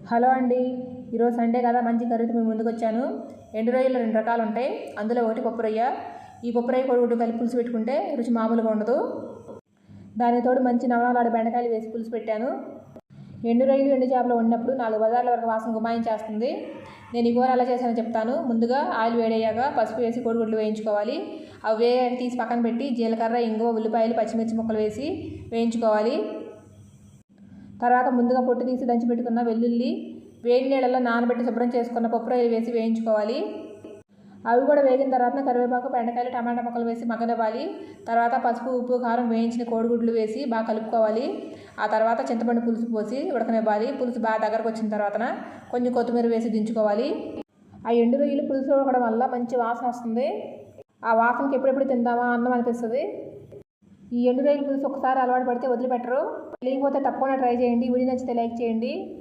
Hello అండి. ఈరోజు Sunday కదా, మంచి కర్రీతో మేము ముందుకు వచ్చాను. ఎండు రొయ్యలు 2 రకాలు ఉంటాయి. అందులో ఒకటి పప్పు రొయ్య. ఈ పప్పు రొయ్య కొడుగుడ్డు కలిపి పులుసు పెట్టుకుంటే రుచి మామూలుగా ఉండదు. దానికి తోడు మంచి నవనలాడు బెండకాయలు వేసి పులుసు పెట్టాను. ఎండు రొయ్యలు ఎండు చేపలు వండినప్పుడు 4 బజార్ల వరకు వాసన గుమాయించేస్తుంది. నేను ఈ కూర ఎలా చేశానో చెప్తాను. ముందుగా ఆయిల్ వేడయ్యాక పసుపు వేసి కోడిగుడ్లు వేయించుకోవాలి. అవి వేయాక తీసి పక్కన పెట్టి జీలకర్ర, ఇంగువ, ఉల్లిపాయలు, పచ్చిమిర్చి ముక్కలు వేసి వేయించుకోవాలి. తర్వాత ముందుగా పొట్టు తీసి దంచి పెట్టుకున్న వెల్లుల్లి, వేడి నీళ్ళలో నానబెట్టి శుభ్రం చేసుకున్న పప్పు రొయ్యలు వేసి వేయించుకోవాలి. అవి కూడా వేగిన తర్వాత కరివేపాకు, బెండకాయలు, టమాటా ముక్కలు వేసి మగ్గనివ్వాలి. తర్వాత పసుపు, ఉప్పు, కారం, వేయించిన కోడిగుడ్లు వేసి బాగా కలుపుకోవాలి. ఆ తర్వాత చింతపండు పులుసు పోసి ఉడకనివ్వాలి. పులుసు బాగా దగ్గరకు వచ్చిన తర్వాత కొంచెం కొత్తిమీర వేసి దించుకోవాలి. ఆ ఎండు రొయ్యలు పులుసు ఉడకడం వల్ల మంచి వాసన వస్తుంది. ఆ వాసనకి ఎప్పుడెప్పుడు తిందామా అన్నం అనిపిస్తుంది. ఈ ఎండు రొయ్యల పులుసు ఒకసారి అలవాటు పడితే వదిలిపెట్టరు. లేకపోతే తప్పకుండా ట్రై చేయండి. వీడియో నచ్చితే లైక్ చేయండి.